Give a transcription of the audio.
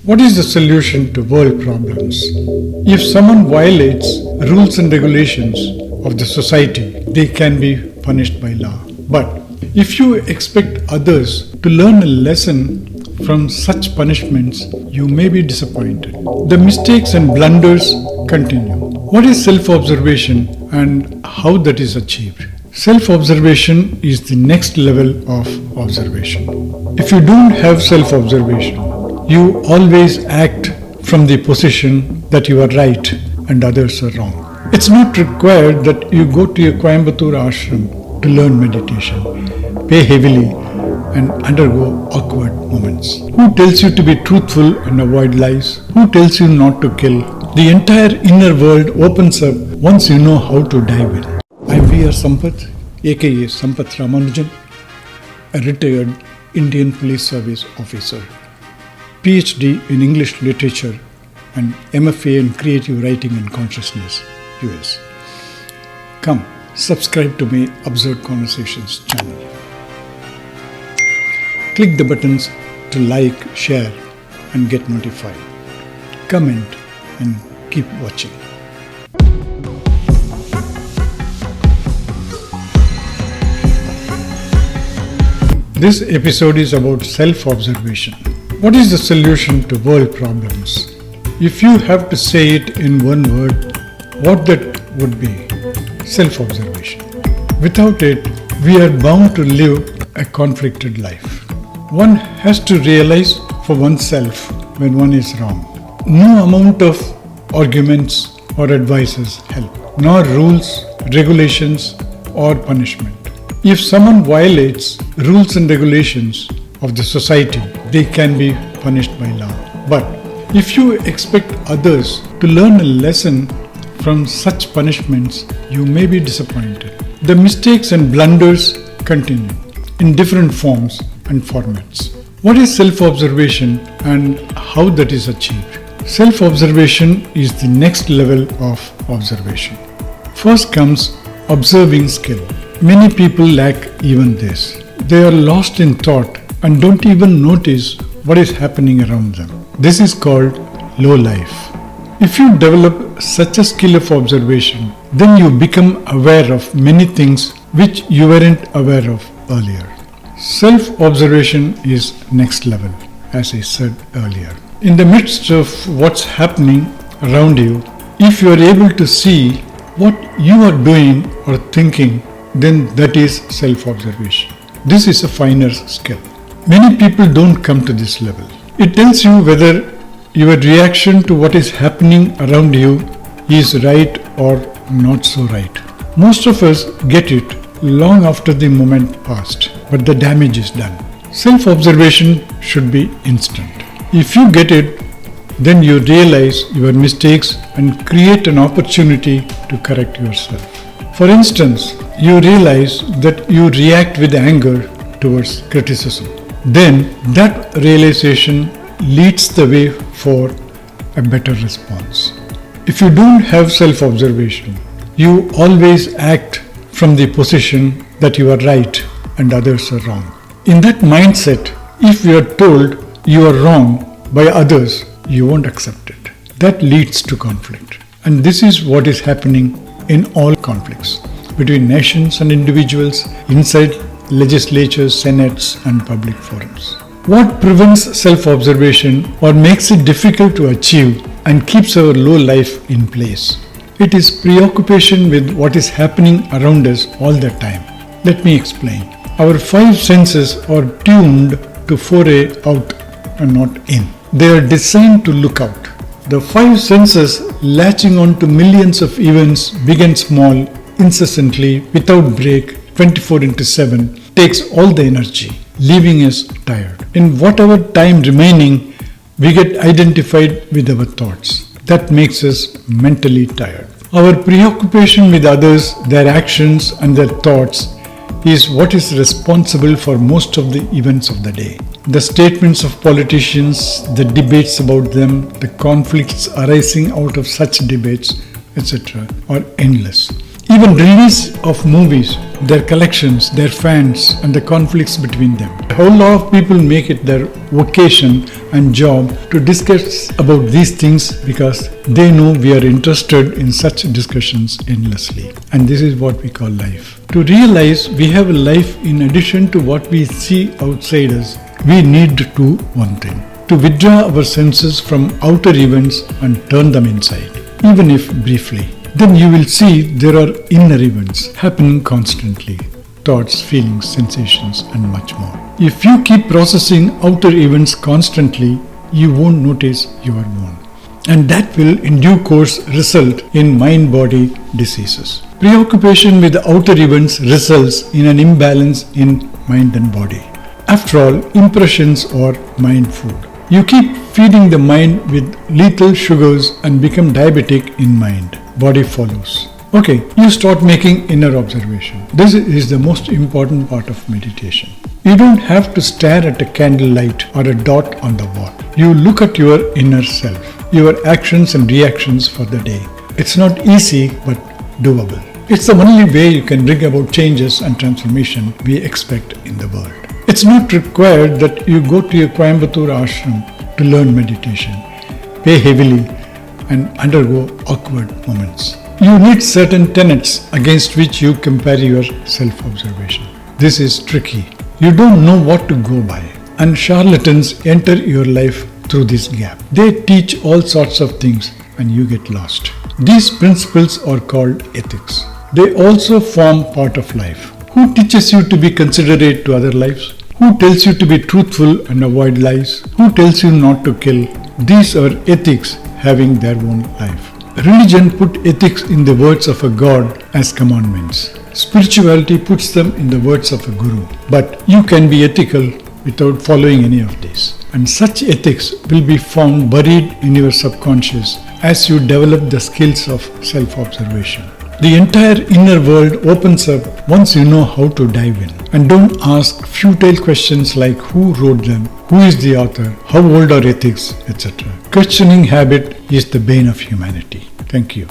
What is the solution to world problems? If someone violates rules and regulations of the society, they can be punished by law. But if you expect others to learn a lesson from such punishments, you may be disappointed. The mistakes and blunders continue. What is self-observation and how that is achieved? Self-observation is the next level of observation. If you don't have self-observation, you always act from the position that you are right and others are wrong. It's not required that you go to a Coimbatore ashram to learn meditation, pay heavily and undergo awkward moments. Who tells you to be truthful and avoid lies? Who tells you not to kill? The entire inner world opens up once you know how to dive in. I'm V.R. Sampath, aka Sampath Ramanujan, a retired Indian Police Service officer, PhD in English Literature and MFA in Creative Writing and Consciousness, US. Come, subscribe to my Absurd Conversations channel. Click the buttons to like, share and get notified. Comment and keep watching. This episode is about self-observation. What is the solution to world problems? If you have to say it in one word, what that would be? Self-observation. Without it, we are bound to live a conflicted life. One has to realize for oneself when one is wrong. No amount of arguments or advices help, nor rules, regulations or punishment. If someone violates rules and regulations of the society, they can be punished by law. But if you expect others to learn a lesson from such punishments, you may be disappointed. The mistakes and blunders continue in different forms and formats. What is self-observation and how that is achieved? Self-observation is the next level of observation. First comes observing skill. Many people lack even this. They are lost in thought and don't even notice what is happening around them. This is called low life. If you develop such a skill of observation, then you become aware of many things which you weren't aware of earlier. Self-observation is next level, as I said earlier. In the midst of what's happening around you, if you are able to see what you are doing or thinking, then that is self-observation. This is a finer skill. Many people don't come to this level. It tells you whether your reaction to what is happening around you is right or not so right. Most of us get it long after the moment passed, but the damage is done. Self-observation should be instant. If you get it, then you realize your mistakes and create an opportunity to correct yourself. For instance, you realize that you react with anger towards criticism. Then that realization leads the way for a better response. If you don't have self-observation, you always act from the position that you are right and others are wrong. In that mindset, if you are told you are wrong by others, you won't accept it. That leads to conflict. And this is what is happening in all conflicts between nations and individuals, inside legislatures, senates, and public forums. What prevents self-observation or makes it difficult to achieve and keeps our low life in place? It is preoccupation with what is happening around us all the time. Let me explain. Our five senses are tuned to foray out and not in. They are designed to look out. The five senses latching on to millions of events, big and small, incessantly, without break, 24/7, takes all the energy, leaving us tired. In whatever time remaining, we get identified with our thoughts. That makes us mentally tired. Our preoccupation with others, their actions and their thoughts is what is responsible for most of the events of the day. The statements of politicians, the debates about them, the conflicts arising out of such debates, etc. are endless. Even release of movies, their collections, their fans, and the conflicts between them. A whole lot of people make it their vocation and job to discuss about these things because they know we are interested in such discussions endlessly. And this is what we call life. To realize we have a life in addition to what we see outside us, we need to do one thing: to withdraw our senses from outer events and turn them inside, even if briefly. Then you will see there are inner events happening constantly. Thoughts, feelings, sensations, and much more. If you keep processing outer events constantly, you won't notice your own. And that will in due course result in mind-body diseases. Preoccupation with the outer events results in an imbalance in mind and body. After all, impressions are mind food. You keep feeding the mind with lethal sugars and become diabetic in mind. Body follows. Okay, you start making inner observation. This is the most important part of meditation. You don't have to stare at a candlelight or a dot on the wall. You look at your inner self, your actions and reactions for the day. It's not easy, but doable. It's the only way you can bring about changes and transformation we expect in the world. It's not required that you go to a Coimbatore ashram to learn meditation, pay heavily, and undergo awkward moments. You need certain tenets against which you compare your self-observation. This is tricky. You don't know what to go by, and charlatans enter your life through this gap. They teach all sorts of things and you get lost. These principles are called ethics. They also form part of life. Who teaches you to be considerate to other lives? Who tells you to be truthful and avoid lies? Who tells you not to kill? These are ethics having their own life. Religion put ethics in the words of a god as commandments. Spirituality puts them in the words of a guru. But you can be ethical without following any of these. And such ethics will be found buried in your subconscious as you develop the skills of self-observation. The entire inner world opens up once you know how to dive in. And don't ask futile questions like who wrote them, who is the author, how old are ethics, etc. Questioning habit is the bane of humanity. Thank you.